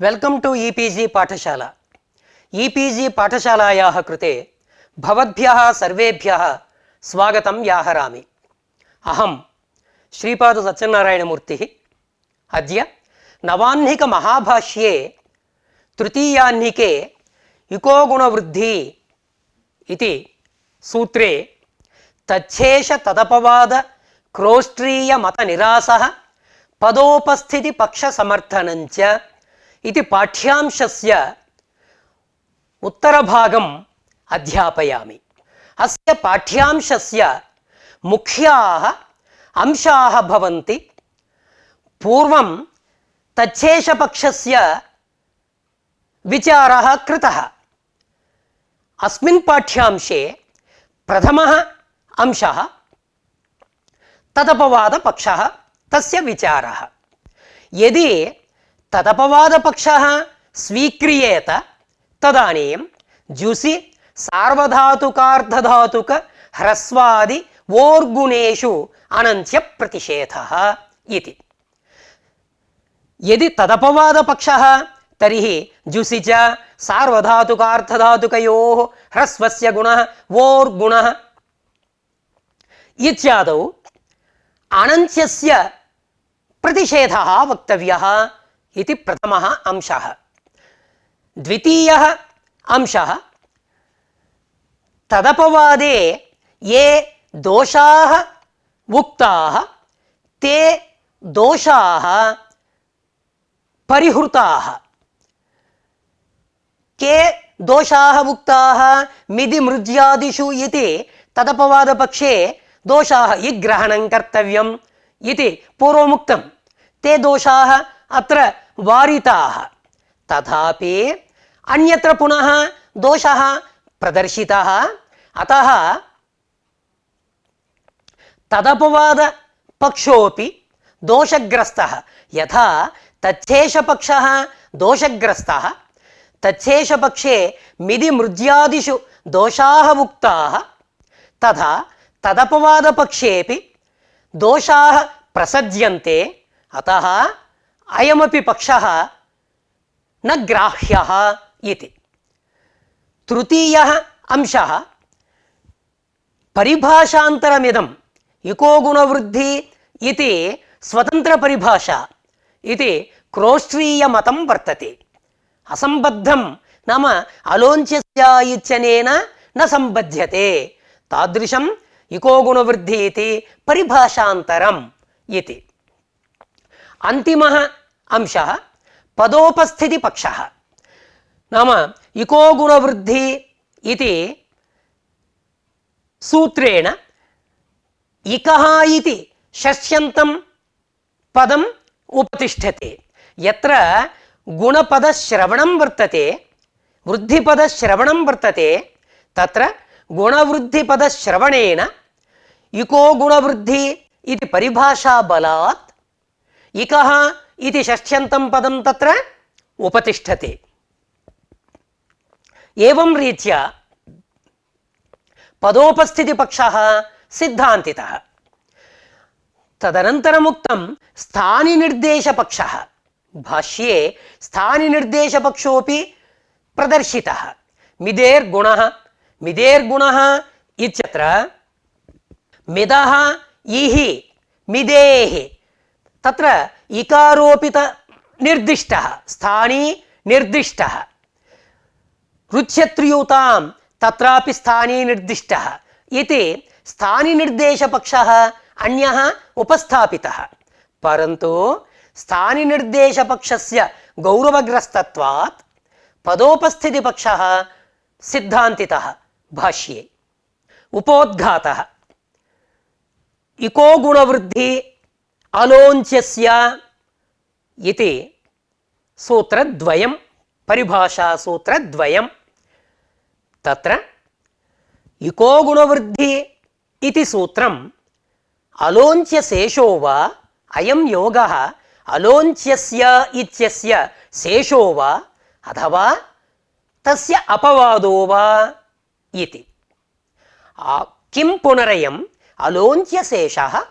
Welcome to e-PG पाठशाला। E-PG पाठशालायाः कृते भवद्भ्यः सर्वेभ्यः स्वागतं याहरामि। अहं श्रीपाद सत्यनारायणमूर्तिः। अद्य नवाह्निक महाभाष्ये तृतीयाह्निके इको गुणवृद्धि इति सूत्रे तच्छेष तदपवाद क्रोष्ट्रीय मत निरासः पदोपस्थिति पक्ष समर्थनञ्च इति पाठ्यांशस्य उत्तरभागम् अध्यापयामि। अस्य पाठ्यांशस्य मुख्याः अंशाः भवन्ति। पूर्वं तच्छेषपक्षस्य विचारः कृतः। अस्मिन् पाठ्यांशे प्रथमः अंशः तदपवादपक्षः, तस्य विचारः। यदि तदपवादपक्षः स्वीक्रियेत तदानीं जुसि सार्वधातुकार्धधातुक ह्रस्वादि वोर्गुणेषु अनन्त्य प्रतिषेधः इति। यदि तदपवादपक्षः तर्हि जुसि च सार्वधातुकार्धधातुकयोः ह्रस्वस्य गुणः वोर्गुणः इत्यादौ अनन्त्यस्य प्रतिषेधः वक्तव्यः इति प्रथमः अंशः। द्वितीयः अंशः तदपवादे ये दोषाः उक्ताः ते दोषाः परिहृताः। के दोषाः उक्ताः? मिदि मृज्यादिषु इति तदपवादपक्षे दोषाः इग्रहणं कर्तव्यम् इति पूर्वमुक्तं। ते दोषाः अत्र वारिताः। तथापि अन्यत्र पुनः दोषः प्रदर्शितः। अतः तदपवादपक्षोऽपि दोषग्रस्तः। यथा तच्छेषपक्षः दोषग्रस्तः, तच्छेषपक्षे मिदि मृज्यादिषु दोषाः उक्ताः, तथा तदपवादपक्षेऽपि दोषाः प्रसज्यन्ते। अतः अयमपि पक्षः न ग्राह्यः इति। तृतीयः अंशः परिभाषान्तरमिदम् इको गुणवृद्धि इति स्वतन्त्रपरिभाषा इति क्रोष्ट्रीयमतं वर्तते। असम्बद्धं नाम अलोन्च्यस्य इत्यनेन न सम्बध्यते। तादृशम् इको गुणवृद्धि इति परिभाषान्तरम् इति। अन्तिमः अंशः पदोपस्थितिपक्षः। नाम इको गुणवृद्धि इति सूत्रेण इकः इति षष्ठ्यन्तं पदम् उपतिष्ठते। यत्र गुणपदश्रवणं वर्तते, वृद्धिपदश्रवणं वर्तते, तत्र गुणवृद्धिपदश्रवणेन इको गुणवृद्धि इति परिभाषाबलात् इकः इति षष्ठ्यन्तं पदं तत्र उपतिष्ठते। एवं रीत्या पदोपस्थितिपक्षः सिद्धान्तितः। तदनन्तरमुक्तं स्थानिनिर्देशपक्षः। भाष्ये स्थानिनिर्देशपक्षोऽपि प्रदर्शितः। मिदेर्गुणः। मिदेर्गुणः इत्यत्र मिदः इः मिदेः तत्र इकारोपित निर्दिष्टः स्थानी निर्दिष्टः। रुच्यत्रियुतां तत्रापि स्थानी निर्दिष्टः इति स्थानिनिर्देशपक्षः अन्यः उपस्थापितः। परन्तु स्थानिनिर्देशपक्षस्य गौरवग्रस्तत्वात् पदोपस्थितिपक्षः सिद्धान्तितः भाष्ये। उपोद्घातः इको गुणवृद्धि अलोन्च्यस्य इति सूत्रद्वयं, परिभाषासूत्रद्वयं। तत्र इको गुणवृद्धि इति सूत्रम् अलोन्च्यशेषो वा अयं योगः अलोन्च्यस्य इत्यस्य शेषो वा अथवा तस्य अपवादो वा इति। किं पुनरयम् अलोन्च्यशेषः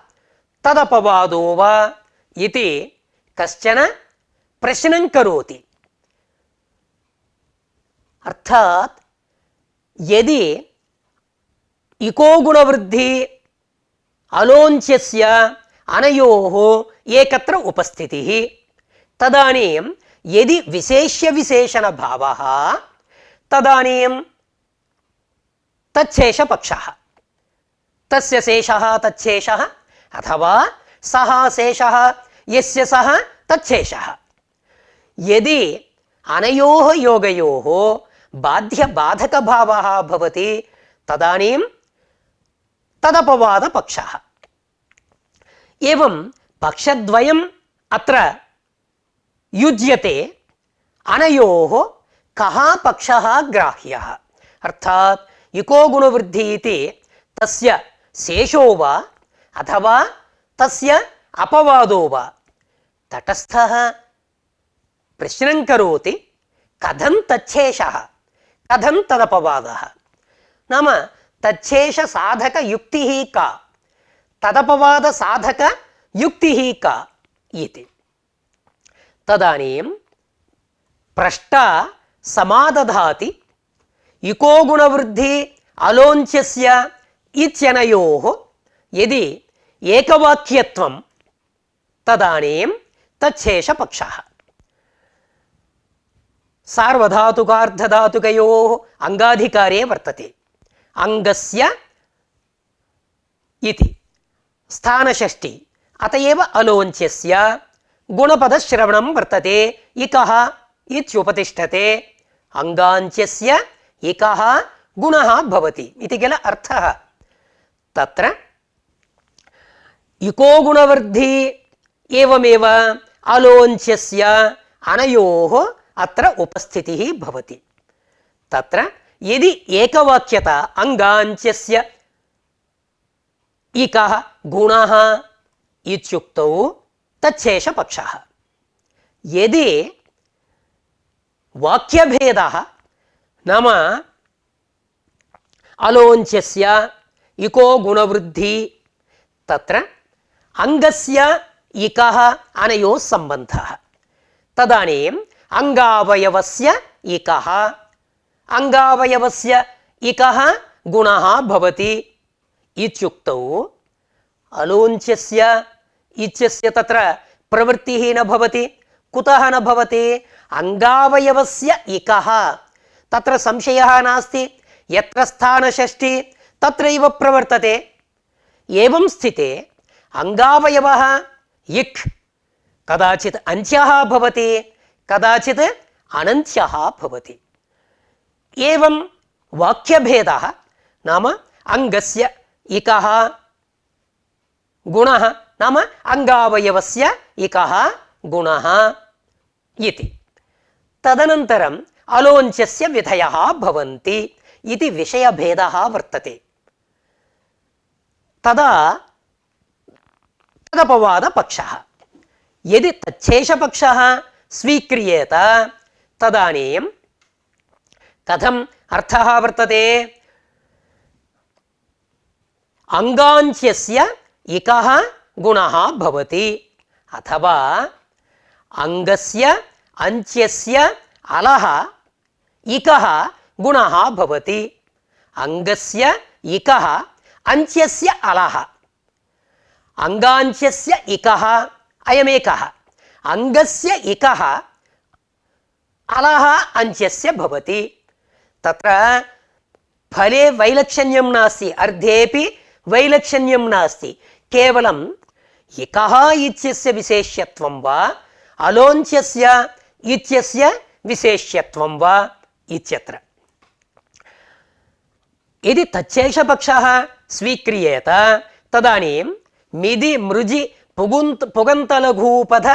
तदपवादो वा इति कश्चन प्रश्नं करोति। अर्थात यदि इको गुणवृद्धि अलोन्च्यस्य अनयोः एकत्र उपस्थितिः तदानीं यदि विशेष्य विशेषण भावः तदानीं तच्छेष पक्षः तस्य शेषः तच्छेषः अथवा सः शेषः यस्य सः तच्छेषः यदि अनयोः योगयोः बाध्य बाधक भावः भवति तदानीं तदपवाद पक्षः एवं पक्षद्वयम् अत्र युज्यते अनयोः कः पक्षः ग्राह्यः अर्थात इको गुणवृद्धि इति तस्य शेषो वा अथवा तस्य अपवादो वा तटस्थः प्रश्नं करोति कथं तच्छेषः कथं तदपवादः नाम तच्छेष साधक युक्तिः का तदपवाद साधक युक्तिः का इति तदानीं प्रष्टा समादधाति इको गुणवृद्धि अलोन्च्यस्य इत्यनयोः यदि एकवाक्यत्वं तदानीं तच्छेष पक्षः सार्वधातुकार्धधातुकयोः अंगाधिकारे वर्तते अंगस्य इति स्थानषष्ठी अतएव अलोन्च्यस्य गुणपदश्रवणं वर्तते इकः इत्युपतिष्ठते अंगान्त्यस्य इकः गुणः भवति इति किल अर्थः तत्र इको गुणवृद्धि एवमेव अलोन्च्यस्य अनयोः अत्र उपस्थितिः भवति तत्र यदि एकवाक्यता अंगान्त्यस्य इकः गुणः इत्युक्तौ तच्छेष पक्षः यदि वाक्यभेदः नाम अलोन्च्यस्य इको गुणवृद्धि तत्र अंगस्य इकः अनयोः सम्बन्धः तदानीं अंगावयवस्य इकः अंगावयवस्य इकः गुणः भवति इत्युक्तौ अलोन्च्यस्य इत्यस्य तत्र प्रवृत्तिः न भवति कुतः न भवति अंगावयवस्य इकः तत्र संशयः नास्ति यत्र स्थानषष्ठी तत्रैव प्रवर्तते एवं स्थिते अंगावयवः इक् कदाचित् अन्त्यः भवति कदाचित् अनन्त्यः भवति एवं वाक्यभेदः नाम अंगस्य इकः गुणः नाम अंगावयवस्य इकः गुणः इति तदनन्तरम् अलोन्च्यस्य विधयः भवन्ति इति विषयभेदः वर्तते तदा तदपवादपक्षः यदि तच्छेषपक्षः स्वीक्रियेत तदानीं कथम् अर्थः वर्तते अंगान्त्यस्य इकः गुणः भवति अथवा अंगस्य अन्त्यस्य अलः इकः गुणः भवति अंगस्य इकः अन्त्यस्य अलः अंगान्त्यस्य इकः अयमेकः अंगस्य इकः अलः अन्त्यस्य भवति तत्र फले वैलक्षण्यं नास्ति अर्धेपि वैलक्षण्यं नास्ति केवलम् इकः इत्यस्य विशेष्यत्वं वा अलोन्च्यस्य इत्यस्य विशेष्यत्वं वा इत्यत्र यदि तच्छेषपक्षः स्वीक्रियेत तदानीं मिदि मृजि पुगन्तलघूपध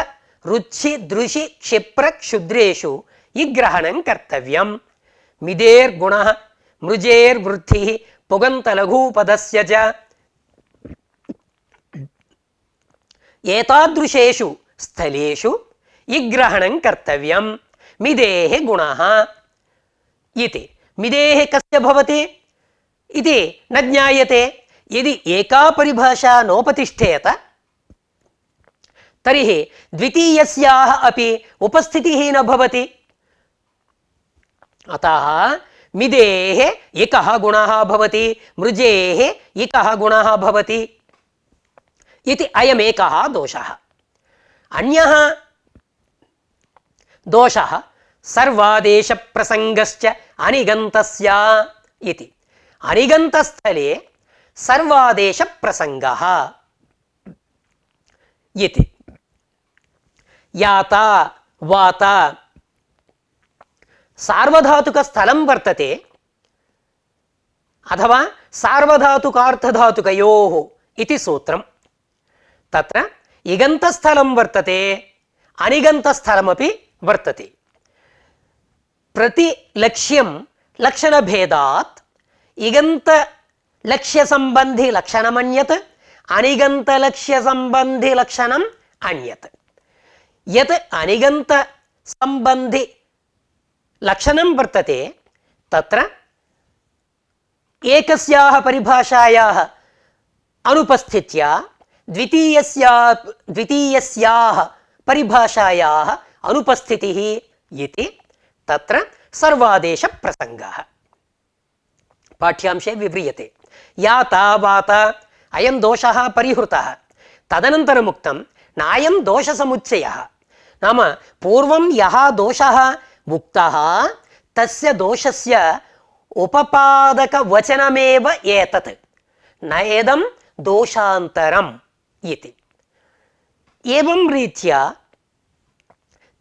रुचि दृशि क्षिप्र क्षुद्रेषु इग्रहणं कर्तव्यं मिदेर्गुणः मृजेर्वृद्धिः पुगन्तलघूपदस्य च एतादृशेषु स्थलेषु इग्रहणं कर्तव्यं मिदेः गुणः इति मिदेः कस्य भवति इति न ज्ञायते यदि एका परिभाषा नोपतिष्ठेत तर्हि द्वितीयस्याः अपि उपस्थितिः न भवति अतः मिदेः इकः गुणः भवति, मृजेः इकः गुणः भवति इति अयमेकः दोषः। अन्यः दोषः सर्वादेशप्रसङ्गश्च अनिगन्तस्य इति। अनिगन्तस्थले सर्वादेशप्रसङ्गः इति। याता वाता सार्वधातुकस्थलं वर्तते अथवा सार्वधातुकार्थधातुकयोः इति सूत्रम्। तत्र इगन्तस्थलं वर्तते, अनिगन्तस्थलमपि वर्तते। प्रतिलक्ष्यं लक्षणभेदात् इगन्तलक्ष्यसम्बन्धिलक्षणमन्यत्, अनिगन्तलक्ष्यसम्बन्धिलक्षणम् अन्यत्। यत् अनिगन्तसम्बन्धिलक्षणं वर्तते तत्र एकस्याः परिभाषायाः अनुपस्थित्या द्वितीयस्याः परिभाषायाः अनुपस्थितिः इति तत्र सर्वादेशप्रसङ्गः पाठ्यांशे विव्रियते। याता वाता अयं दोषः परिहृतः। तदनन्तरमुक्तं नायं दोषसमुच्चयः, नाम पूर्वं यः दोषः उक्तः तस्य दोषस्य उपपादकवचनमेव एतत्, न एदं दोषान्तरम् इति। एवं रीत्या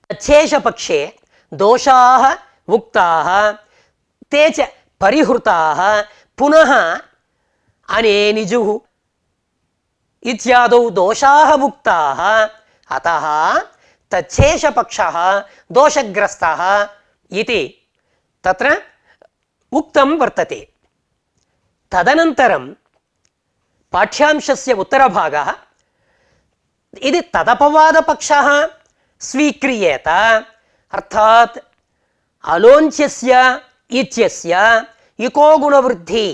तच्छेषपक्षे दोषाः उक्ताः ते च परिहृताः, पुनः अनेनिजुः इत्यादौ दोषाः उक्ताः, अतः तच्छेषपक्षः दोषग्रस्तः इति तत्र उक्तं वर्तते। तदनन्तरं पाठ्यांशस्य उत्तरभागः यदि तदपवादपक्षः स्वीक्रियेत, अर्थात् अलोञ्च्यस्य इत्यस्य इको गुणवृद्धि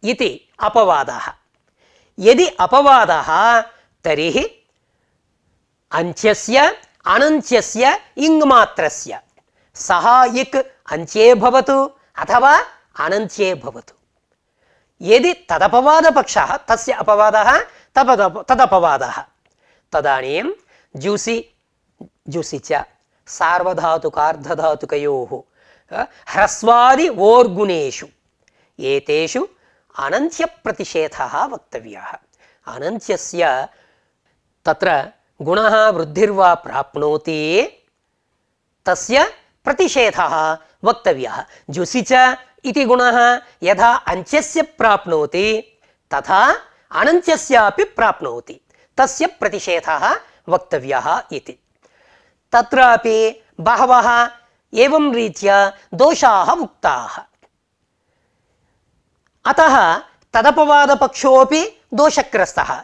इति अपवादः। यदि अपवादः तर्हि अंच्यस्य अनन्त्यस्य इङ्मात्रस्य सः इक् अंच्ये भवतु अथवा अनन्त्ये भवतु। यदि तदपवादपक्षः तस्य अपवादः तदपवादः, तदानीं ज्यूसि च सार्वधातुकार्धधातुकयोः ह्रस्वादि ओर्गुणेषु एतेषु अनन्त्यप्रतिषेधः वक्तव्यः। अनन्त्यस्य तत्र गुणः वृद्धिर्वा प्राप्नोति तस्य प्रतिषेधः वक्तव्यः। जुसि च इति गुणः यथा अंच्यस्य प्राप्नोति तथा अनन्त्यस्यापि प्राप्नोति, तस्य प्रतिषेधः वक्तव्यः इति। तत्रापि बहवः एवं रीत्या दोषाः उक्ताः। अतः तदपवादपक्षोऽपि दोषग्रस्तः।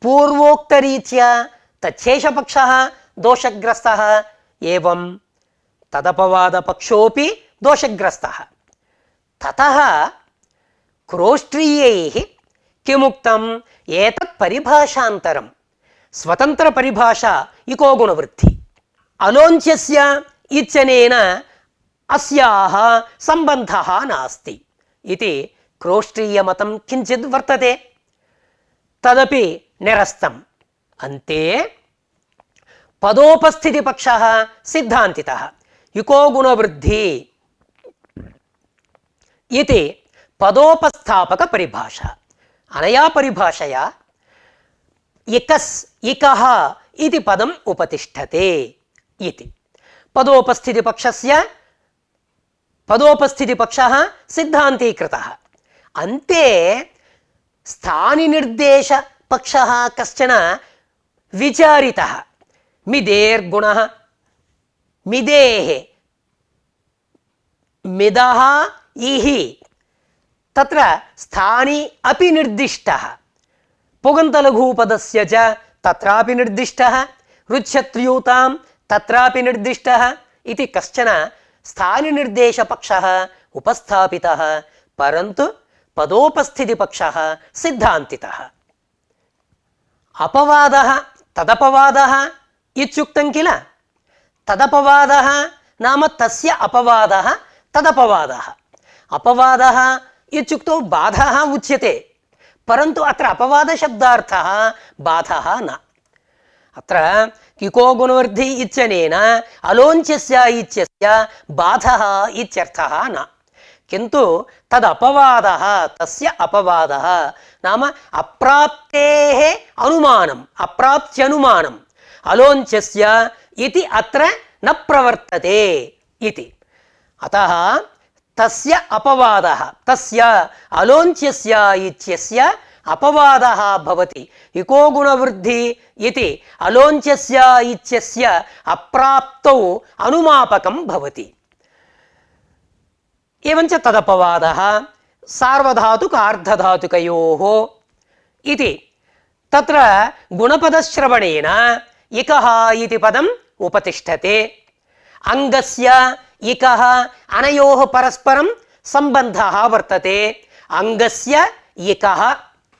पूर्वोक्तरीत्या तच्छेषपक्षः दोषग्रस्तः, एवं तदपवादपक्षोऽपि दोषग्रस्तः। ततः क्रोष्ट्रीयैः किमुक्तम्? एतत् परिभाषान्तरं स्वतन्त्रपरिभाषा इको गुणवृद्धि। अलोञ्च्यस्य इत्यनेन अस्याः सम्बन्धः नास्ति इति क्रोष्ट्रीयमतं किञ्चित् वर्तते, तदपि निरस्तम्। अन्ते पदोपस्थितिपक्षः सिद्धान्तितः इको गुणवृद्धि इति पदोपस्थापकपरिभाषा। अनया परिभाषया इकस् इकः इति पदम् उपतिष्ठते इति। पदोपस्थितिपक्षः सिद्धान्तीकृतः। अन्ते स्थानिनिर्देशपक्षः कश्चन विचारितः। मिदेर्गुणः, मिदेः मिदः इहि तत्र स्थानी अपि निर्दिष्टः। पुगन्तलघुपदस्य च तत्रापि निर्दिष्टः, रुच्छत्र्यूतां तत्रापि निर्दिष्टः इति कश्चन स्थानिनिर्देशपक्षः उपस्थापितः, परन्तु पदोपस्थितिपक्षः सिद्धान्तितः। अपवादः तदपवादः इत्युक्तं किल? तदपवादः नाम तस्य अपवादः तदपवादः। अपवादः इत्युक्तौ बाधः उच्यते, परन्तु अत्र अपवादशब्दार्थः बाधः न। अत्र किको गुणवृद्धि इत्यनेन अलोञ्चस्य इत्यस्य बाधः इत्यर्थः न, किन्तु तदपवादः, तस्य अपवादः नाम अप्राप्तेः अनुमानम्, अप्राप्त्यनुमानम् अलोञ्चस्य इति अत्र न प्रवर्तते इति। अतः तस्य अपवादः, तस्य अलोञ्चस्य इत्यस्य अपवादः भवति। इको गुणवृद्धि इति अलोञ्चस्य इत्यस्य अप्राप्तौ अनुमापकं भवति। एवञ्च तदपवादः सार्वधातुक अर्धधातुकयोः इति। तत्र गुणपदश्रवणेन इकः इति पदम् उपतिष्ठते। अङ्गस्य इकः अनयोः परस्परं सम्बन्धः वर्तते। अङ्गस्य इकः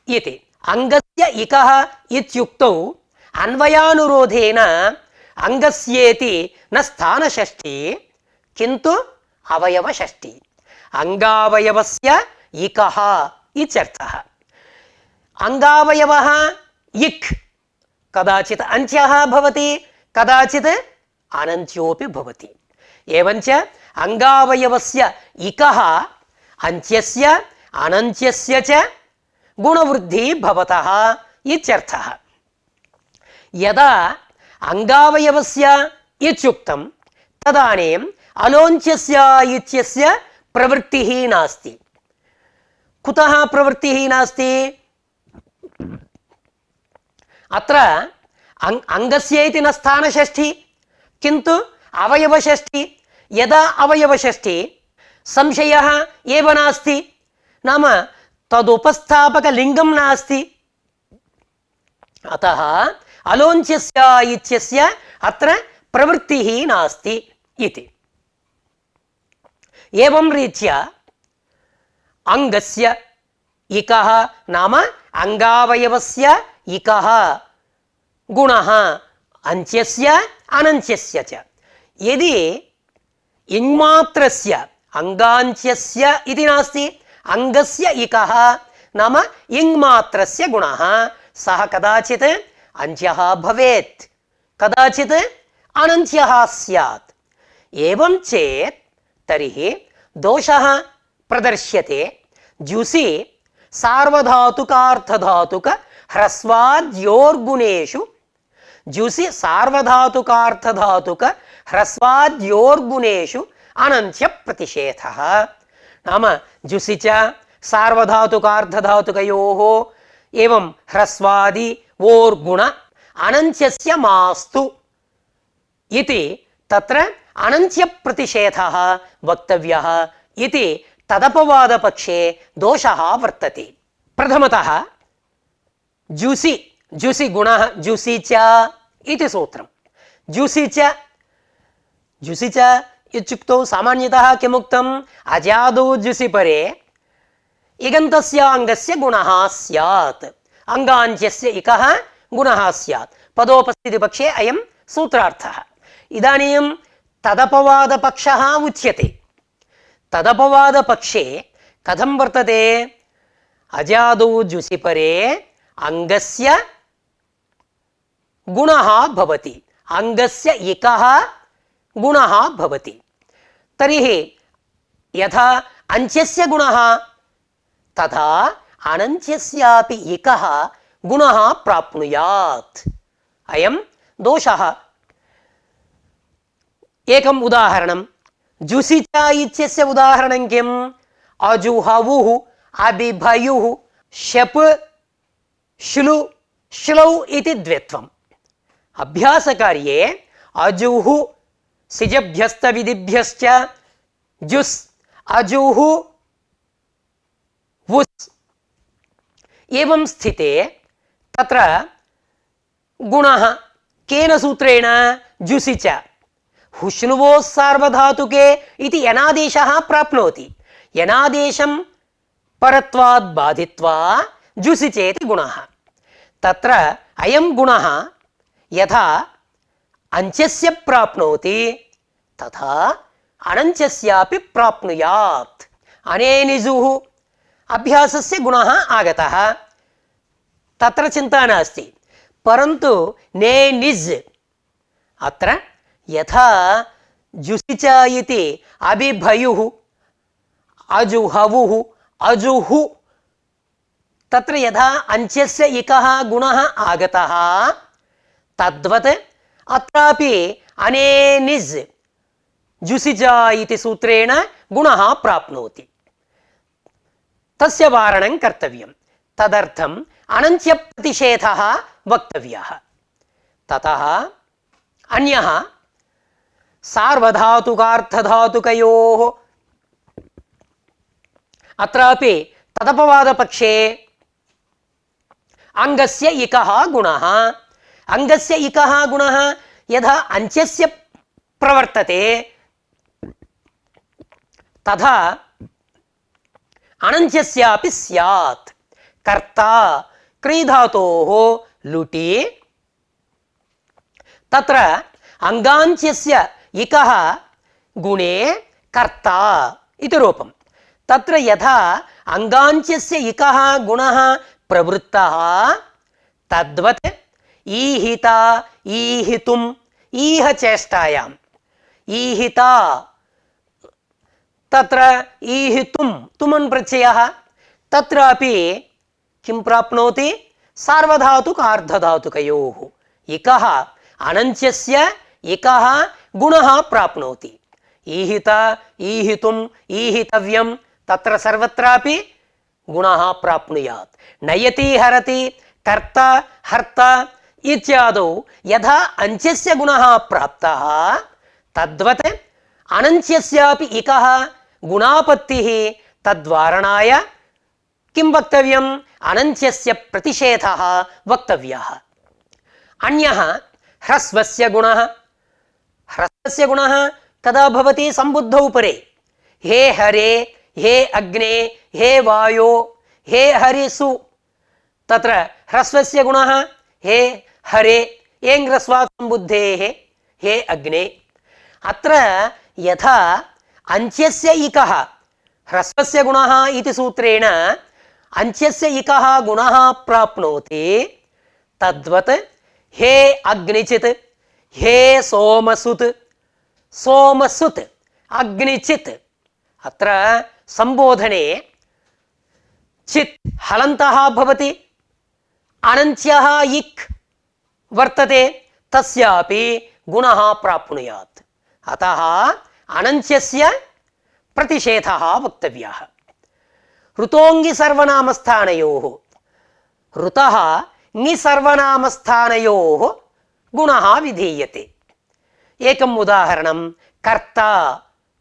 इति। अङ्गस्य इकः इत्युक्तौ अन्वयानुरोधेन अङ्गस्येति न स्थानषष्ठी किन्तु अवयवषष्ठी। अंगावयवस्य इकः इत्यर्थः। अंगावयवः इक् कदाचित् अन्त्यः भवति, कदाचित् अनन्त्योऽपि भवति। एवञ्च अंगावयवस्य इकः अन्त्यस्य अनन्त्यस्य च गुणवृद्धि भवतः इत्यर्थः। यदा अंगावयवस्य इत्युक्तं तदानीम् अलोञ्चस्य इत्यस्य प्रवृत्तिः नास्ति। कुतः प्रवृत्तिः नास्ति? अत्र अंगस्य इति न स्थानषष्ठी किन्तु अवयवषष्ठी। यदा अवयवषष्ठी संशयः एव नास्ति, नाम तदुपस्थापकलिङ्गं नास्ति। अतः अलोञ्चस्य इत्यस्य अत्र प्रवृत्तिः नास्ति इति। एवं रीत्या अंगस्य इकः नाम अंगावयवस्य इकः गुणः अन्त्यस्य अनन्त्यस्य च। यदि इङ्मात्रस्य अंगान्त्यस्य इति नास्ति, अंगस्य इकः नाम इङ्मात्रस्य गुणः, सः कदाचित् अन्त्यः भवेत्, कदाचित् अनन्त्यः स्यात्। एवं चेत् तर्हि दोषः प्रदर्श्यते। जुसि सार्वधातुकार्थधातुक ह्रस्वाद्योर्गुणेषु, जुसि सार्वधातुकार्थधातुक ह्रस्वाद्योर्गुणेषु अनन्त्य प्रतिषेधः। नाम जुसि च सार्वधातुकार्धधातुकयोः एवं ह्रस्वादि ओर्गुण अनन्त्यस्य मास्तु इति तत्र अनन्त्य प्रतिषेधः वक्तव्यः इति तदपवादपक्षे दोषः वर्तते। प्रथमतः जुसि, जुसि गुणः जुसि च इति सूत्रम्। जुसि च, जुसि च इत्युक्तौ सामान्यतः किमुक्तम्? अजादौ जुसि परे इगन्तस्य अङ्गस्य गुणः स्यात्, अङ्गान्त्यस्य इकः गुणः स्यात्। पदोपस्थितिपक्षे अयं सूत्रार्थः। इदानीं तदपवादपक्षः उच्यते। तदपवादपक्षे कथं वर्तते? अजादौ जुसि परे अङ्गस्य गुणः भवति, अङ्गस्य इकः गुणः भवति। तर्हि यथा अन्त्यस्य गुणः तथा अनन्त्यस्यापि इकः गुणः प्राप्नुयात्। अयं दोषः। एकम् उदाहरणं। जुसि च इत्यस्य उदाहरणं किम्? अजुहवुः, अबिभयुः, शप् श्लु श्लौ इति द्वित्वम्। अभ्यासकार्ये अजुः सिजभ्यस्तविधिभ्यश्च जुस्, अजुः वुस्। एवं स्थिते तत्र गुणः केन सूत्रेण? जुसि च। हुष्णुवोः सार्वधातुके इति यनादेशः प्राप्नोति। यनादेशं परत्वात् बाधित्वा जुसि चेति गुणः। तत्र अयं गुणः यथा अन्त्यस्य प्राप्नोति तथा अनञ्चस्यापि प्राप्नुयात्। अनेनिजुः अभ्यासस्य गुणः आगतः, तत्र चिन्ता नास्ति। परन्तु ने निज् अत्र यथा जुसिच इति अभिभयुः अजुहवुः अजुः तत्र यथा अंच्यस्य इकः गुणः आगतः तद्वत् अत्रापि अनेनिज् जुसिज इति सूत्रेण गुणः प्राप्नोति। तस्य वारणं कर्तव्यं। तदर्थम् अनन्त्यप्रतिषेधः वक्तव्यः। ततः अन्यः सार्वधातुकार्थधातुकयोः अत्रापि तदपवादपक्षे अंगस्य इकः गुणः। अंगस्य इकः गुणः यथा अंच्यस्य प्रवर्तते तथा अनञ्च्यस्यापि स्यात्। कर्ता क्रीधातोः लुटि तत्र अंगाञ्च्यस्य इकः गुणे कर्ता इति रूपम्। तत्र यथा अंगाञ्च्यस्य इकः गुणः प्रवृत्तः तद्वत् ईहिता ईहितुम् ईह चेष्टायाम् ईहिता तत्र ईहितुम् तुमन् प्रत्ययः तत्रापि किं प्राप्नोति? सार्वधातुकार्धधातुकयोः इकः अनञ्च्यस्य इकः गुणः प्राप्नोति। ईहिता ईहितुम् ईहितव्यं तत्र सर्वत्रापि गुणः प्राप्नुयात्। नयति हरति कर्ता हर्ता इत्यादौ यथा अंच्यस्य गुणः प्राप्तः तद्वत् अनञ्च्यस्यापि इकः गुणापत्तिः। तद्वारणाय किं वक्तव्यम्? अनञ्च्यस्य प्रतिषेधः वक्तव्यः। अन्यः ह्रस्वस्य गुणः। ह्रस्वस्य गुणः कदा भवति? सम्बुद्धौ परे। हे हरे हे अग्ने हे वायो हे हरिसु तत्र ह्रस्वस्य गुणः हे हरे एङ्ग्रस्वात् सम्बुद्धेः हे अग्ने। अत्र यथा अंच्यस्य इकः ह्रस्वस्य गुणः इति सूत्रेण अंच्यस्य इकः गुणः प्राप्नोति तद्वत् हे अग्निचित् हे सोमसुत् सोमसुत् अग्निचित्। अत्र संबोधने चित् हलन्तः भवति। अनञ्च्यः इक् वर्तते तस्यापि गुणः प्राप्नुयात्। अतः अनञ्च्यस्य प्रतिषेधः वक्तव्यः। ऋतोङ्गि सर्वनामस्थानयोः ऋतः ङि सर्वनामस्थानयोः गुणः विधीयते। एकम् उदाहरणं कर्ता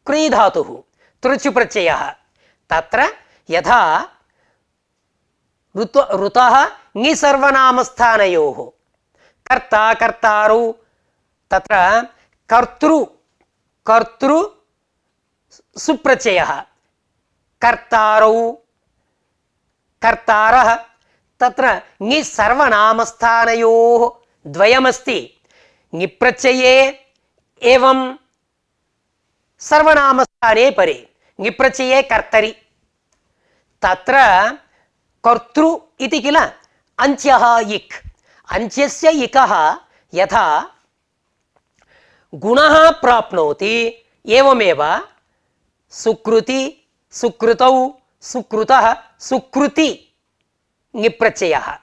क्रीधातुः तृचु प्रत्ययः तत्र यथा ऋतः ङि सर्वनामस्थानयोः कर्ता कर्तारौ तत्र कर्तृ कर्तृ सुप्रत्ययः कर्तारौ कर्तारः तत्र ङि सर्वनामस्थानयोः द्वयमस्ति। ङि प्रत्यये एवं सर्वनामस्थाने परे ङि प्रत्यये कर्तरि तत्र कर्तृ इति किल अंच्यः इक् अंच्यस्य इकः यथा गुणः प्राप्नोति एवमेव सुकृति सुकृतौ सुकृतः सुकृति ङि प्रत्ययः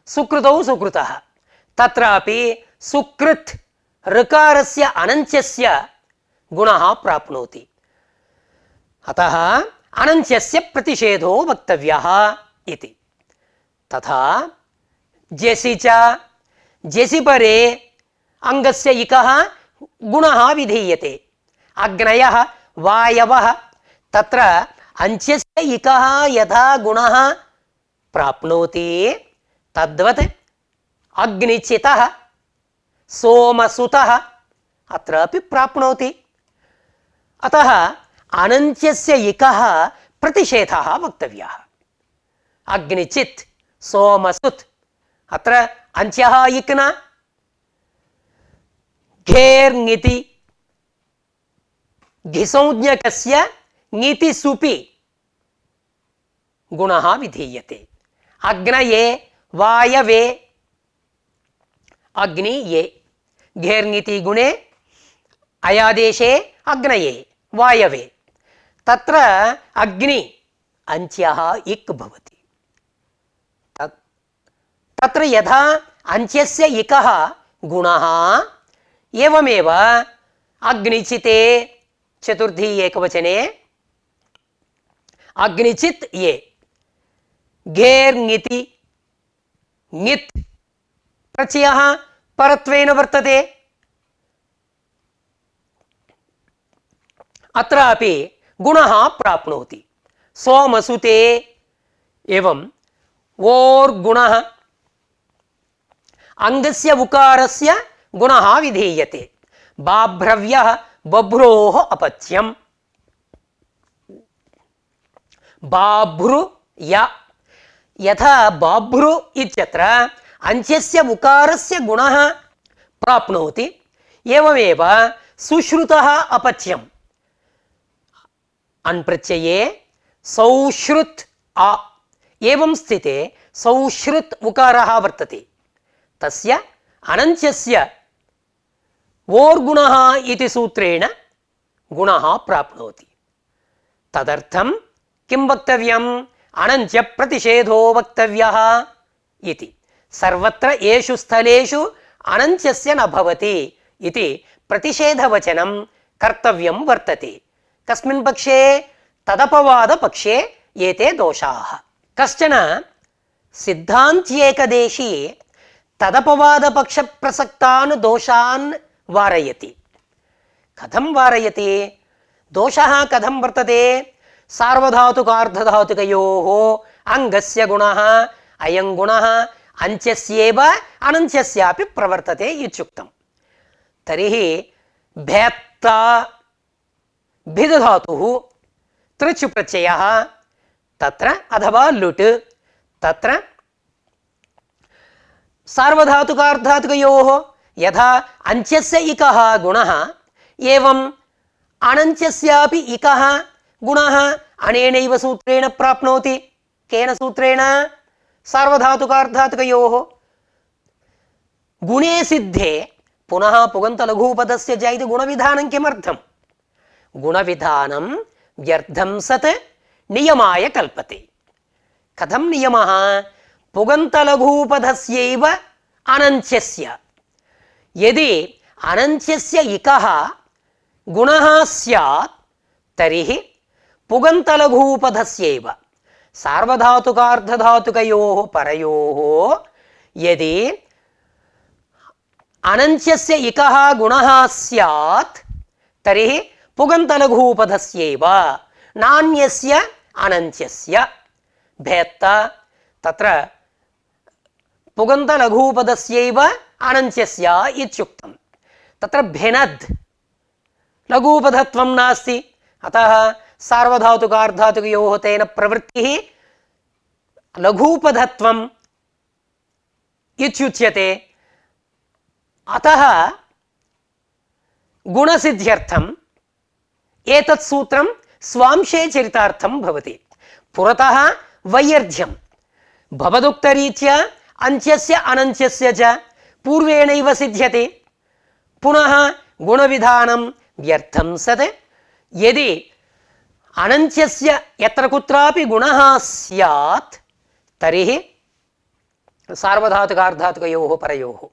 सुकृतौ सुकृतः तत्रापि सुकृत् ऋकारस्य अनञ्च्यस्य गुणः प्राप्नोति। अतः अनञ्च्यस्य प्रतिषेधो वक्तव्यः इति। तथा जेसि च जेसि परे अंगस्य इकः गुणः विधीयते। अग्नयः वायवः तत्र अंच्यस्य इकः यथा गुणः प्राप्नोति तद्वत् अग्निचितः सोमसुतः अत्रापि प्राप्नोति। अतः अनञ्च्यस्य इकः प्रतिषेधः वक्तव्यः। अग्निचित् सोमसुत् अत्र अंच्यः इक् न घेर् ङिति घिसंज्ञकस्य ङिति सुपि गुणः विधीयते। अग्नये वायवे अग्निये घेर्ङिति गुणे अयादेशे अग्नये वायवे तत्र अग्नि अंच्यः इक् भवति। तत्र यथा अंच्यस्य इकः गुणः एवमेव अग्निचिते चतुर्थी एकवचने अग्निचित् ये घेर्ङिति ङित् प्रत्ययः परत्वेन वर्तते। अत्रापि गुणः प्राप्नोति। सोमसुते एवं ओर्गुणः अंगस्य उकारस्य गुणः विधीयते। बाभ्रव्यः बभ्रोः अपत्यम् बाभ्रु य यथा बाभ्रु इत्यत्र अंच्यस्य उकारस्य गुणः प्राप्नोति एवमेव सुश्रुतः अपत्यम् अण्प्रत्यये सौश्रुत् आ एवं स्थिते सौश्रुत् उकारः वर्तते तस्य अनन्त्यस्य ओर्गुणः इति सूत्रेण गुणः प्राप्नोति। तदर्थं किं वक्तव्यम् अनन्त्य प्रतिषेधो वक्तव्यः इति। सर्वत्र येषु स्थलेषु अनन्त्यस्य न भवति इति प्रतिषेधवचनं कर्तव्यं वर्तते। कस्मिन् पक्षे तदपवाद पक्षे एते दोषाः। कश्चन सिद्धान्त्येकदेशी तदपवाद पक्ष प्रसक्तान् दोषान् वारयति। कथं वारयति? दोषः कथं वर्तते? सार्वधातुकार्धधातुकयोः अङ्गस्य गुणः अयं गुणः अन्त्यस्यैव अनन्त्यस्यापि प्रवर्तते इत्युक्तं। तर्हि भेत्ता भिदधातुः तृच् प्रत्ययः तत्र अथवा लुट् तत्र सार्वधातुकार्धधातुकयोः यथा अन्त्यस्य इकः गुणः एवं अनन्त्यस्यापि इकः गुणः अनेनैव सूत्रेण प्राप्नोति। केन सूत्रेण? सार्वधातुकार्धधातुकयोः। गुणे सिद्धे पुनः पुगन्तलघुपदस्य च इति गुणविधानं किमर्थम्? गुणविधानं व्यर्थं सत् नियमाय कल्पते। कथं नियमः? पुगन्तलघुपदस्यैव अनन्त्यस्य यदि अनन्त्यस्य इकः गुणः स्यात् तर्हि पुगन्तलघुपदस्यैव सार्वधातुकार्धधातुकयोः परयोः यदि अनन्त्यस्य इकः गुणः स्यात् तर्हि पुगन्तलघुपदस्यैव नान्यस्य अनन्त्यस्य भेत्ता तत्र पुगन्तलघुपदस्यैव अनन्त्यस्य इत्युक्तं। तत्र भेनद् लघुपदत्वं नास्ति अतः सार्वधातुकार्धधातुकयोः तेन प्रवृत्तिः लघुपदत्वम् इत्युच्यते। अतः गुणसिद्ध्यर्थम् एतत् सूत्रं स्वांशे चरितार्थं भवति। पुरतः वैयर्ध्यं भवदुक्तरीत्या अन्त्यस्य अनन्त्यस्य च पूर्वेणैव सिद्ध्यते। पुनः गुणविधानं व्यर्थं सत् यदि अनन्त्यस्य यत्र कुत्रापि गुणः स्यात् तर्हि सार्वधातुकार्धधातुकयोः परयोः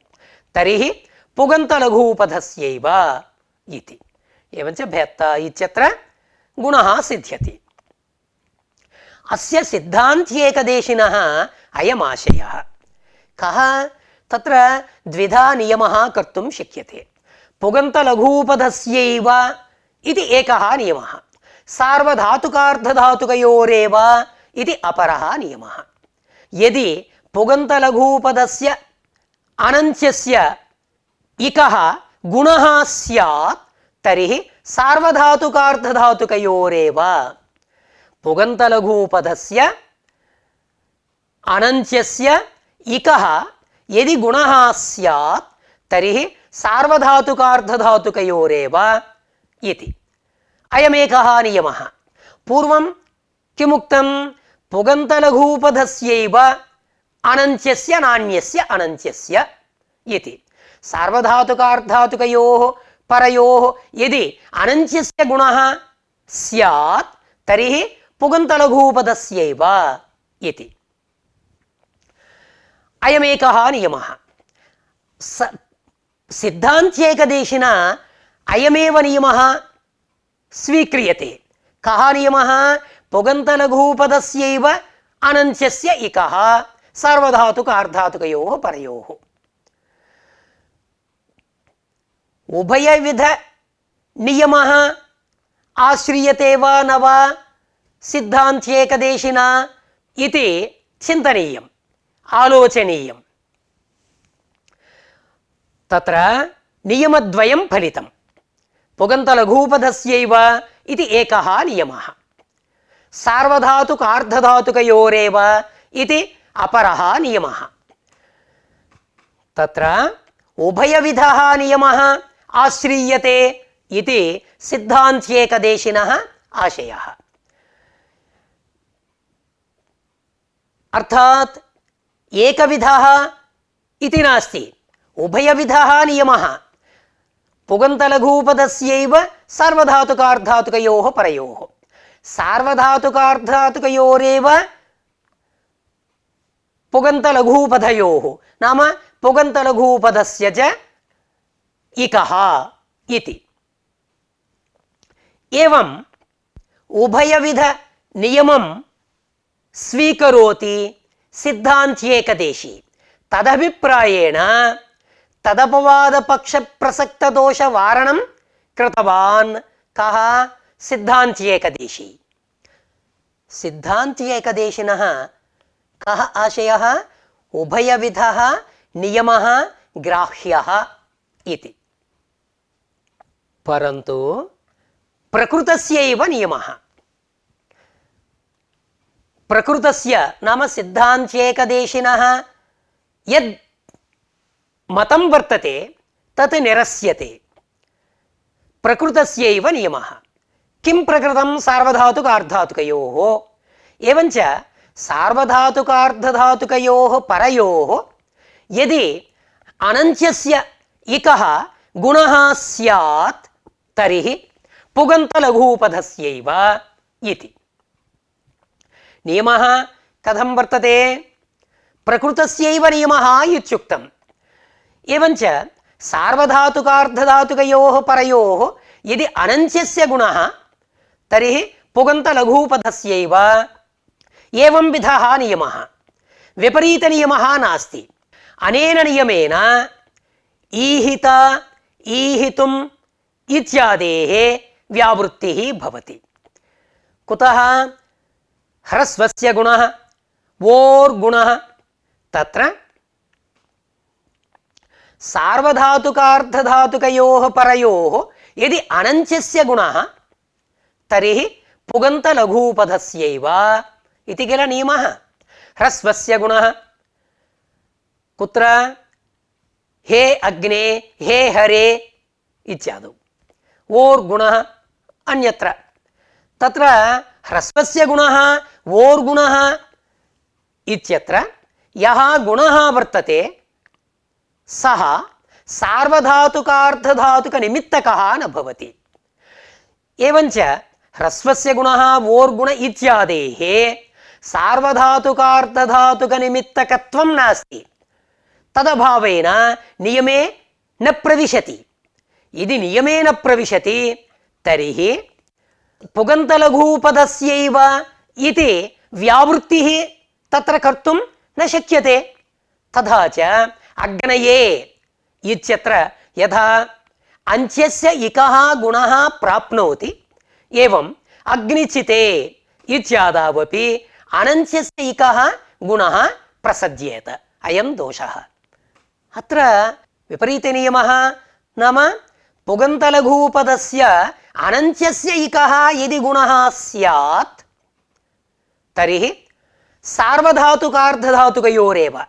तर्हि पुगन्तलघुपदस्यैव इति। एवञ्च भेत्ता इत्यत्र गुणः सिद्ध्यति। अस्य सिद्धान्त्येकदेशिनः अयमाशयः। कः? तत्र द्विधा नियमः कर्तुं शक्यते। पुगन्तलघुपदस्यैव इति एकः नियमः, सार्वधातुकार्धधातुकयोरेव इति अपरः नियमः। यदि पुगन्तलघुपदस्य अनन्त्यस्य इकः गुणः स्यात् तर्हि सार्वधातुकार्धधातुकयोरेव पुगन्तलघुपदस्य अनन्त्यस्य इकः यदि गुणः स्यात् तर्हि सार्वधातुकार्धधातुकयोरेव इति। अयमेकः नियमः। पूर्वं किमुक्तं? पुगन्तलघूपधस्यैव अनन्त्यस्य नान्यस्य अनन्त्यस्य इति। सार्वधातुकार्धातुकयोः परयोः यदि अनन्त्यस्य गुणः स्यात् तर्हि पुगन्तलघूपधस्यैव इति। अयमेकः नियमः। सिद्धान्त्येकदेशिना अयमेव नियमः स्वीक्रियते। कः नियमः? पुगन्तलघूपधस्यैव अनन्त्यस्य इकः सार्वधातुकार्धातुकयोः परयोः। उभयविध नियमः आश्रियते वा न वा सिद्धान्त्येकदेशिना इति चिन्तनीयम्, आलोचनीयम्। तत्र नियमद्वयं फलितं। पुगन्तलघूपधस्यैव इति एकः नियमः, सार्वधातुकार्धधातुकयोरेव इति अपरः नियमः। तत्र उभयविधः नियमः आश्रीयते इति सिद्धान्त्येकदेशिनः आशयः। अर्थात् एकविधः इति नास्ति, उभयविधः नियमः। पुगन्तलघूपधस्यैव सार्वधातुकार्धातुकयोः परयोः, सार्वधातुकार्धातुकयोरेव पुगन्तलघूपधयोः, नाम पुगन्तलघूपधस्य च इकः इति। एवम् उभयविध नियमं स्वीकरोति सिद्धान्त्येकदेशी। तदभिप्रायेण तदपवादपक्षप्रसक्तदोषवारणं कृतवान् कः? सिद्धान्त्येकदेशी। सिद्धान्त्येकदेशिनः कः आशयः? उभयविधः नियमः ग्राह्यः इति। परन्तु प्रकृतस्यैव नियमः, प्रकृतस्य नाम सिद्धान्त्येकदेशिनः यद् मतं वर्तते तत् निरस्यते। प्रकृतस्यैव नियमः। किं प्रकृतं? सार्वधातुकार्धातुकयोः। एवञ्च सार्वधातुकार्धधातुकयोः परयोः यदि अनन्त्यस्य इकः गुणः स्यात् तर्हि पुगन्तलघूपधस्यैव इति। नियमः कथं वर्तते? प्रकृतस्यैव नियमः इत्युक्तम्। एवञ्च सार्वधातुकार्धधातुकयोः परयोः यदि अनन्त्यस्य गुणः तर्हि पुगन्तलघूपधस्यैव। एवं विधः नियमः। विपरीतनियमः नास्ति। अनेन नियमेन ईहित, ईहितुम् इत्यादेः व्यावृत्तिः भवति। कुतः? ह्रस्वस्य गुणः, वोर्गुणः। तत्र सार्वधातुकार्धधातुकयोः परयोः यदि अनन्त्यस्य गुणः तर्हि पुगन्तलघूपधस्यैव इति किल नियमः। ह्रस्वस्य गुणः कुत्र? हे अग्ने, हे हरे इत्यादौ। वोर्गुणः अन्यत्र। तत्र ह्रस्वस्य गुणः, वोर्गुणः इत्यत्र यः गुणः वर्तते सः सार्वधातुकार्धधातुकनिमित्तकः न भवति। एवञ्च ह्रस्वस्य गुणः, वोर्गुण इत्यादेः सार्वधातुकार्धधातुकनिमित्तकत्वं नास्ति। तदभावेन नियमे न प्रविशति। यदि नियमे न प्रविशति तर्हि पुगन्तलघूपधस्यैव इति व्यावृत्तिः तत्र कर्तुं न शक्यते। तथा च अग्नये इत्यत्र यथा अन्त्यस्य इकः गुणः प्राप्नोति एवं अग्निचिते इत्यादावपि अनन्त्यस्य इकः गुणः प्रसज्येत। अयं दोषः। अत्र विपरीतनियमः नाम पुगन्तलघूपधस्य अनन्त्यस्य इकः यदि गुणः स्यात् तर्हि सार्वधातुकार्धधातुकयोरेव।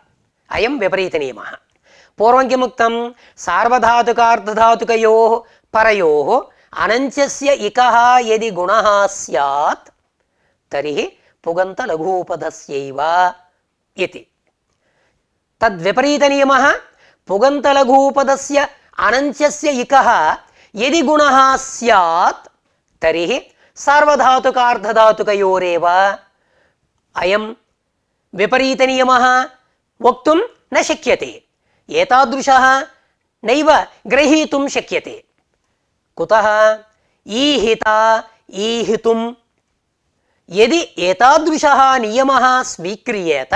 अयं विपरीतनियमः। पूर्वं किमुक्तं? सार्वधातुकार्धधातुकयोः परयोः अनञ्चस्य इकः यदि गुणः स्यात् तर्हि पुगन्तलघूपधस्यैव इति। तद्विपरीतनियमः पुगन्तलघूपधस्य अनञ्चस्य इकः यदि गुणः स्यात् तर्हि सार्वधातुकार्धधातुकयोरेव। अयं विपरीतनियमः वक्तुं न शक्यते। एतादृशः नैव ग्रहीतुं शक्यते। कुतः? ईहिता ईहितुं यदि एतादृशः नियमः स्वीक्रियेत